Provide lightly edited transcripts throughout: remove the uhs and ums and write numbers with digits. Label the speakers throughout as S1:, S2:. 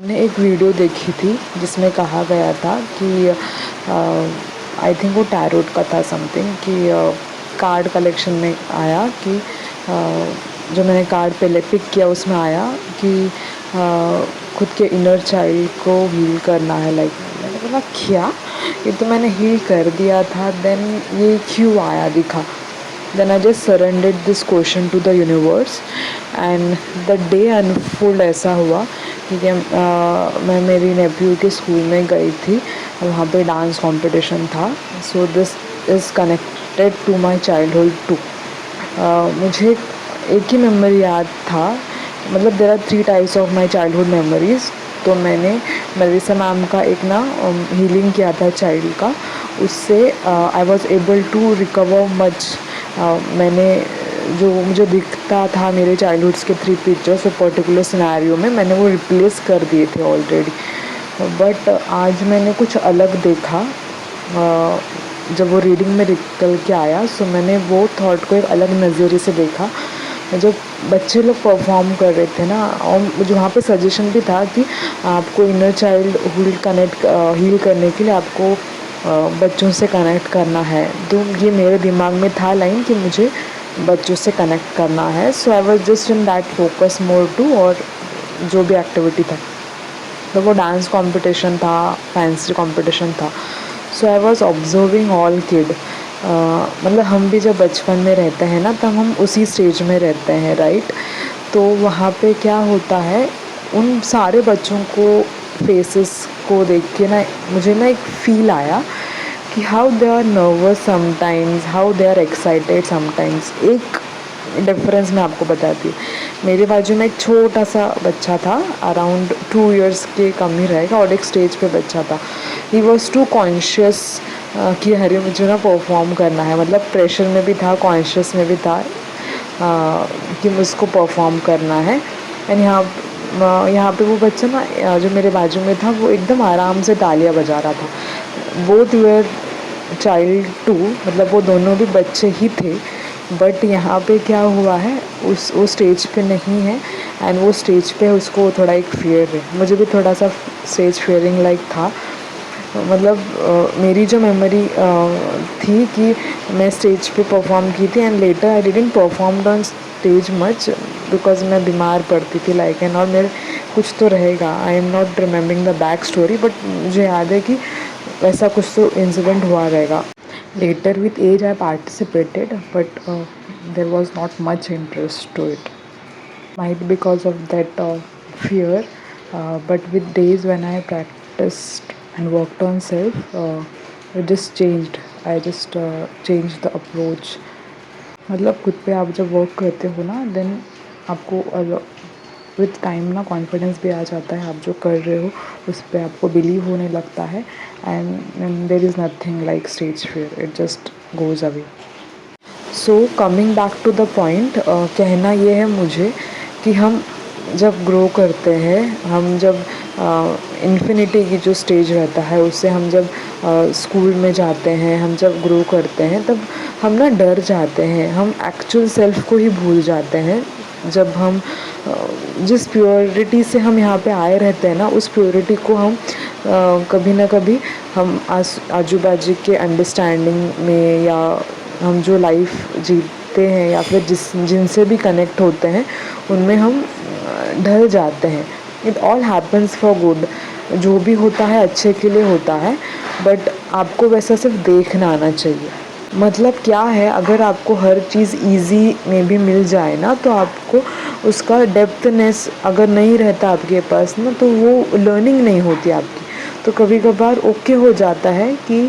S1: मैंने एक वीडियो देखी थी जिसमें कहा गया था कि आई थिंक वो टैरोट का था समथिंग कि कार्ड कलेक्शन में आया कि जो मैंने कार्ड पहले पिक किया उसमें आया कि खुद के इनर चाइल्ड को हील करना है। लाइक मैंने बोला क्या, ये तो मैंने हील कर दिया था, देन ये क्यों आया दिखा। Then I just surrendered this question to the universe and the day unfold ऐसा हुआ कि मैं मेरी नेफ्यू के स्कूल में गई थी, वहाँ पे डांस कंपटीशन था। So this is connected to my childhood too. मुझे एक ही मेमोरी याद था, मतलब there are 3 types of my childhood memories. तो मैंने मरीसा मैम का एक ना हीलिंग किया था चाइल्ड का, उससे I was able to recover much. मैंने जो मुझे दिखता था मेरे चाइल्डहुड्स के 3 पिक्चर्स, वो पर्टिकुलर सिनेरियो में मैंने वो रिप्लेस कर दिए थे ऑलरेडी। बट आज मैंने कुछ अलग देखा। जब वो रीडिंग में निकल के आया, सो मैंने वो थॉट को एक अलग नज़रिए से देखा। जब बच्चे लोग परफॉर्म कर रहे थे ना, और मुझे वहाँ पे सजेशन भी था कि आपको इनर चाइल्ड हील करने के लिए आपको बच्चों से कनेक्ट करना है। तो ये मेरे दिमाग में था लाइन कि मुझे बच्चों से कनेक्ट करना है। So I was just in that focus more to, और जो भी एक्टिविटी था, तो वो डांस कंपटीशन था, फैंसी कंपटीशन था। So I was observing all kid. मतलब हम भी जब बचपन में रहते हैं ना, तब हम उसी स्टेज में रहते हैं, राइट। तो वहाँ पे क्या होता है, उन सारे बच्चों को फेसेस को देख के ना मुझे ना एक फ़ील आया कि how they are nervous sometimes, how they are excited sometimes. एक डिफरेंस मैं आपको बताती हूँ। मेरे बाजू में एक छोटा सा बच्चा था, अराउंड 2 इयर्स के कम ही रहेगा, और एक स्टेज पे बच्चा था। ही वॉज टू कॉन्शियस कि अरे मुझे ना परफॉर्म करना है, मतलब प्रेशर में भी था, कॉन्शियस में भी था कि मुझको परफॉर्म करना है। एंड यहाँ पे वो बच्चा ना जो मेरे बाजू में था, वो एकदम आराम से तालियां बजा रहा था। बोथ वर चाइल्ड टू, मतलब वो दोनों भी बच्चे ही थे। बट यहाँ पे क्या हुआ है, वो स्टेज पे नहीं है, एंड वो स्टेज पे उसको थोड़ा एक फियर है। मुझे भी थोड़ा सा स्टेज फियरिंग लाइक था। मतलब मेरी जो मेमोरी थी कि मैं स्टेज पे परफॉर्म की थी, and later I didn't perform on stage much because मैं बीमार पड़ती थी लाइक एंड और मेरे कुछ तो रहेगा। I am not remembering the back story, but मुझे याद है कि वैसा कुछ तो इंसिडेंट हुआ रहेगा। Later with age I participated, but there was not much interest to it, might because of that fear, but with days when I practiced and worked on self, it just changed. I just changed the approach. मतलब खुद पे आप जब work करते हो ना, then आपको with time ना कॉन्फिडेंस भी आ जाता है। आप जो कर रहे हो उस पर आपको बिलीव होने लगता है, and there is nothing like stage fear, it just goes away. So coming back to the point, कहना ये है मुझे कि हम जब ग्रो करते हैं, हम जब इन्फिनिटी की जो स्टेज रहता है उससे हम जब स्कूल में जाते हैं, हम जब ग्रो करते हैं, तब हम ना डर जाते हैं, हम एक्चुअल सेल्फ को ही भूल जाते हैं। जब हम जिस प्योरिटी से हम यहाँ पे आए रहते हैं ना, उस प्योरिटी को हम कभी ना कभी हम आजू बाजू के अंडरस्टैंडिंग में, या हम जो लाइफ जीते हैं, या फिर जिनसे भी कनेक्ट होते हैं, उनमें हम ढल जाते हैं। It all happens for good. जो भी होता है अच्छे के लिए होता है, बट आपको वैसा सिर्फ देखना आना चाहिए। मतलब क्या है, अगर आपको हर चीज़ इजी में भी मिल जाए ना, तो आपको उसका डेप्थनेस अगर नहीं रहता आपके पास ना, तो वो लर्निंग नहीं होती आपकी। तो कभी कभार ओके हो जाता है कि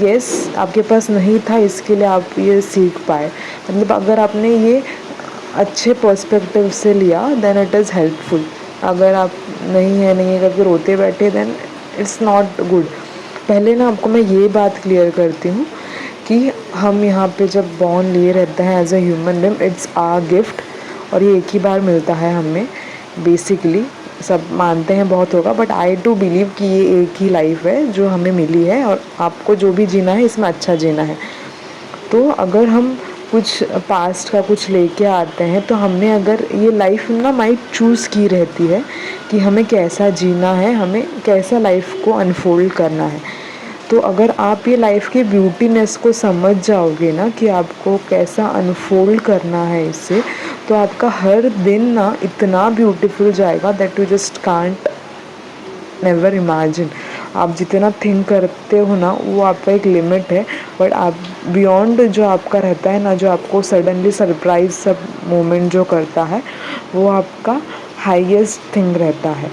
S1: यस आपके पास नहीं था, इसके लिए आप ये सीख पाए। मतलब अगर आपने ये अच्छे पर्सपेक्टिव से लिया, देन इट इज़ हेल्पफुल। अगर आप नहीं है करके रोते बैठे, देन इट्स नॉट गुड। पहले ना आपको मैं ये बात क्लियर करती हूँ कि हम यहाँ पे जब बॉर्न लिए रहते हैं as a human being, it's our gift, और ये एक ही बार मिलता है हमें। बेसिकली सब मानते हैं बहुत होगा, बट आई टू बिलीव कि ये एक ही लाइफ है जो हमें मिली है, और आपको जो भी जीना है इसमें अच्छा जीना है। तो अगर हम कुछ पास्ट का कुछ लेके आते हैं, तो हमने अगर ये लाइफ ना माइट चूज़ की रहती है कि हमें कैसा जीना है, हमें कैसा लाइफ को अनफोल्ड करना है। तो अगर आप ये लाइफ की ब्यूटीनेस को समझ जाओगे ना कि आपको कैसा अनफोल्ड करना है इससे, तो आपका हर दिन ना इतना ब्यूटीफुल जाएगा that you just can't never imagine. आप जितना थिंक करते हो ना वो आपका एक लिमिट है, बट आप बियॉन्ड जो आपका रहता है ना, जो आपको सडनली सरप्राइज सब मोमेंट जो करता है, वो आपका हाईएस्ट थिंग रहता है।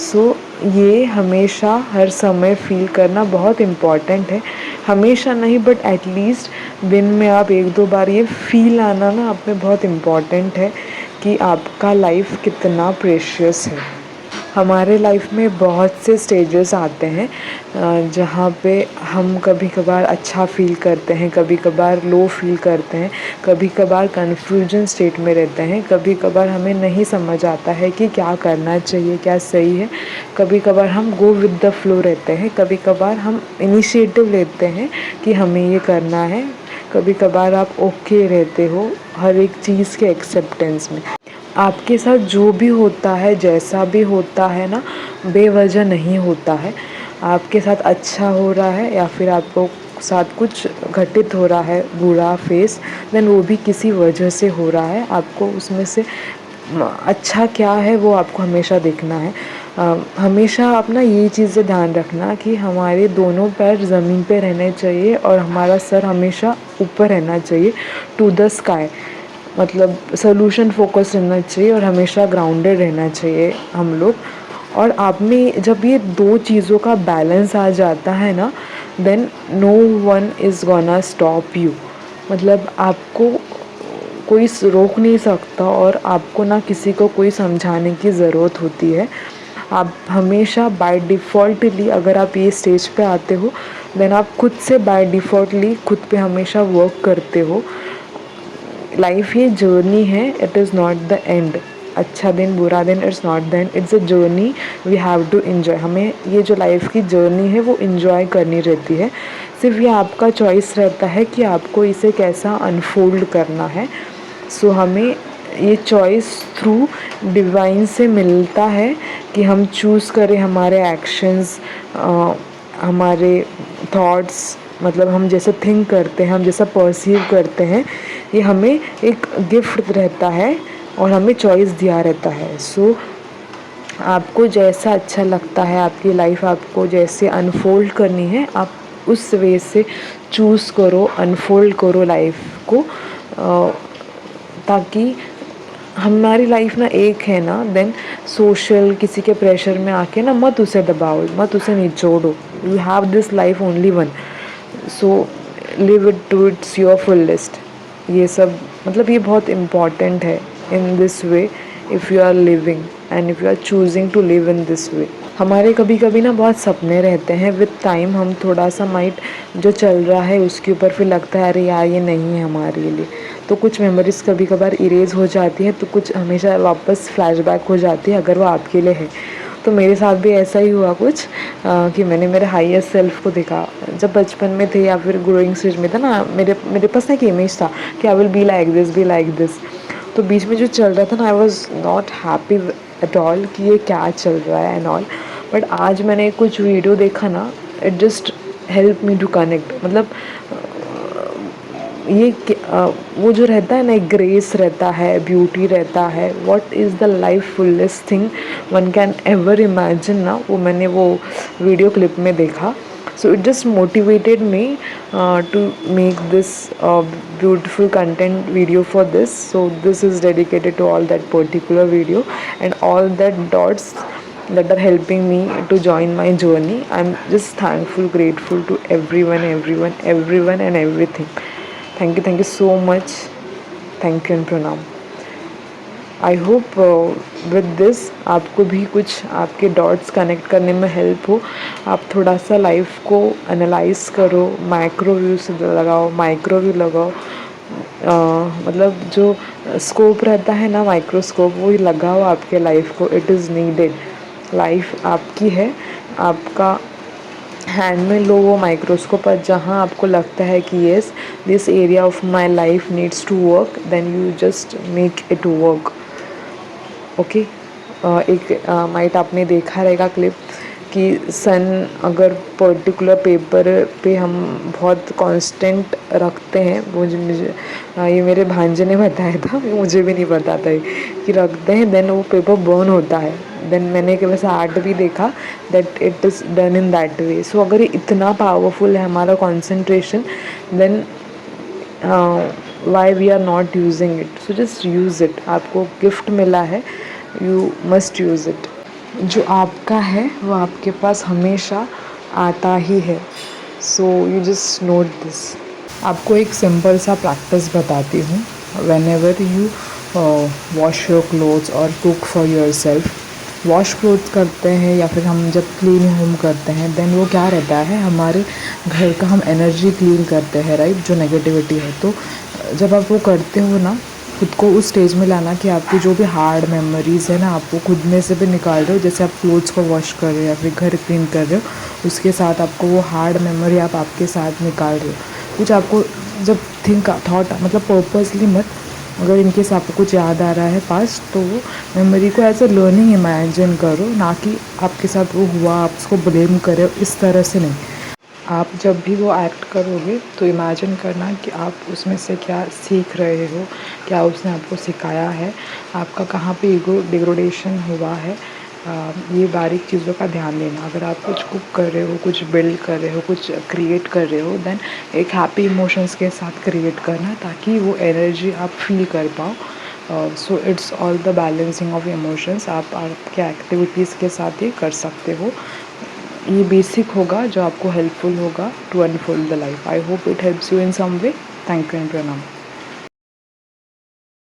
S1: सो ये हमेशा हर समय फील करना बहुत इम्पॉर्टेंट है। हमेशा नहीं बट एटलीस्ट दिन में आप 1-2 बार ये फील आना ना आप में बहुत इम्पॉर्टेंट है कि आपका लाइफ कितना प्रेशियस है। हमारे लाइफ में बहुत से स्टेजेस आते हैं जहाँ पे हम कभी कभार अच्छा फील करते हैं, कभी कभार लो फील करते हैं, कभी कभार कन्फ्यूजन स्टेट में रहते हैं, कभी कभार हमें नहीं समझ आता है कि क्या करना चाहिए, क्या सही है। कभी कभार हम गो विद द फ्लो रहते हैं, कभी कभार हम इनिशिएटिव लेते हैं कि हमें ये करना है, कभी कभार आप ओके रहते हो हर एक चीज़ के एक्सेप्टेंस में। आपके साथ जो भी होता है, जैसा भी होता है ना, बेवजह नहीं होता है। आपके साथ अच्छा हो रहा है या फिर आपको साथ कुछ घटित हो रहा है बुरा फेस, देन वो भी किसी वजह से हो रहा है। आपको उसमें से अच्छा क्या है वो आपको हमेशा देखना है। हमेशा अपना ये चीज़ें ध्यान रखना कि हमारे दोनों पैर ज़मीन पे रहने चाहिए और हमारा सर हमेशा ऊपर रहना चाहिए, टू द स्काई। मतलब सोल्यूशन फोकस रहना चाहिए और हमेशा ग्राउंडेड रहना चाहिए हम लोग। और आप में जब ये दो चीज़ों का बैलेंस आ जाता है ना, then no one is gonna stop you. मतलब आपको कोई रोक नहीं सकता और आपको ना किसी को कोई समझाने की ज़रूरत होती है। आप हमेशा बाय डिफ़ॉल्टली अगर आप ये स्टेज पे आते हो, देन आप खुद से बाय डिफ़ॉल्टली खुद पे हमेशा वर्क करते हो। लाइफ ये जर्नी है, it is not the end. अच्छा दिन बुरा दिन it's not the end, it's a journey we have to enjoy. हमें ये जो लाइफ की जर्नी है वो इन्जॉय करनी रहती है। सिर्फ ये आपका चॉइस रहता है कि आपको इसे कैसा अनफोल्ड करना है। सो हमें ये चॉइस थ्रू डिवाइन से मिलता है कि हम चूज़ करें हमारे एक्शंस, हमारे थॉट्स, मतलब हम जैसे थिंक करते हैं, हम जैसा परसीव करते हैं, ये हमें एक गिफ्ट रहता है और हमें चॉइस दिया रहता है। सो आपको जैसा अच्छा लगता है, आपकी लाइफ आपको जैसे अनफोल्ड करनी है, आप उस वे से चूज़ करो, अनफोल्ड करो लाइफ को, ताकि हमारी लाइफ ना एक है ना, देन सोशल किसी के प्रेशर में आके ना मत उसे दबाओ, मत उसे निचोड़ो। You have this life only one, so live it to its your fullest. ये सब मतलब ये बहुत इम्पॉर्टेंट है in this way, if you are living and if you are choosing to live in this way. हमारे कभी कभी ना बहुत सपने रहते हैं, विद टाइम हम थोड़ा सा माइट जो चल रहा है उसके ऊपर फिर लगता है अरे यार ये नहीं है हमारे लिए, तो कुछ मेमोरीज़ कभी कभार इरेज हो जाती है, तो कुछ हमेशा वापस फ्लैशबैक हो जाती है अगर वो आपके लिए है। तो मेरे साथ भी ऐसा ही हुआ कुछ कि मैंने मेरे हाईएस्ट सेल्फ को देखा जब बचपन में थे या फिर ग्रोइंग स्टेज में था ना। मेरे पास ना एक इमेज था कि I will be like this. तो बीच में जो चल रहा था ना, I was not happy at all कि ये क्या चल रहा है एंड ऑल। बट आज मैंने कुछ वीडियो देखा ना, it just help me to connect. मतलब ये वो जो रहता है ना, एक ग्रेस रहता है, ब्यूटी रहता है, what is the life fullest thing one can ever imagine ना, वो मैंने वो वीडियो क्लिप में देखा। So it just motivated me to make this beautiful content video for this. So this is dedicated to all that particular video and all that dots that are helping me to join my journey. I'm just thankful, grateful to everyone and everything. Thank you so much. Thank you and pranam. I hope with this आपको भी कुछ आपके dots connect करने में help हो। आप थोड़ा सा लाइफ को एनालाइज करो, माइक्रो व्यू से लगाओ, माइक्रो व्यू लगाओ। मतलब जो स्कोप रहता है ना, माइक्रोस्कोप, वो ही लगाओ आपके लाइफ को। It is needed. लाइफ आपकी है, आपका हैंड में लो वो माइक्रोस्कोप और जहाँ आपको लगता है कि yes this area of my life needs to work, then you just make it work. Okay. एक माइट आपने देखा रहेगा क्लिप कि सन अगर पर्टिकुलर पेपर पे हम बहुत कांस्टेंट रखते हैं, मुझे ये मेरे भांजे ने बताया था, मुझे भी नहीं पता था कि रखते हैं देन वो पेपर बर्न होता है। देन मैंने एक वैसा आर्ट भी देखा that it is done in that way. So अगर ये इतना पावरफुल है हमारा concentration, then why we are not using it. So just use it. आपको गिफ्ट मिला है, यू मस्ट यूज़ इट। जो आपका है वो आपके पास हमेशा आता ही है। So you just note this. आपको एक सिंपल सा प्रैक्टिस बताती हूँ। Whenever you wash your clothes और cook for yourself, wash clothes करते हैं या फिर हम जब क्लीन होम करते हैं, देन वो क्या रहता है, हमारे घर का हम एनर्जी क्लीन करते हैं, राइट, जो नेगेटिविटी है। तो जब आप वो करते हो ना, खुद को उस स्टेज में लाना कि आपकी जो भी हार्ड मेमोरीज़ है ना, आप वो खुद में से भी निकाल रहे हो। जैसे आप क्लोथ्स को वॉश कर रहे हो या फिर घर क्लीन कर रहे हो, उसके साथ आपको वो हार्ड मेमोरी आप आपके साथ निकाल रहे हो। कुछ आपको जब थॉट मतलब पर्पसली मत, अगर इनके साथ आपको कुछ याद आ रहा है पास्ट, तो वो मेमोरी को एज ए लर्निंग इमेजिन करो, ना कि आपके साथ वो हुआ आप उसको ब्लेम करो, इस तरह से नहीं। आप जब भी वो एक्ट करोगे तो इमेजिन करना कि आप उसमें से क्या सीख रहे हो, क्या उसने आपको सिखाया है, आपका कहाँ पे ईगो डिग्रेडेशन हुआ है। ये बारीक चीज़ों का ध्यान देना। अगर आप कुछ कुक कर रहे हो, कुछ बिल्ड कर रहे हो, कुछ क्रिएट कर रहे हो, देन एक हैप्पी इमोशंस के साथ क्रिएट करना, ताकि वो एनर्जी आप फील कर पाओ। So it's all the balancing of emotions. आप आपके एक्टिविटीज़ के साथ ही कर सकते हो। ये बेसिक होगा जो आपको हेल्पफुल होगा to unfold the life. I hope it helps you in some way. Thank you and प्रणाम।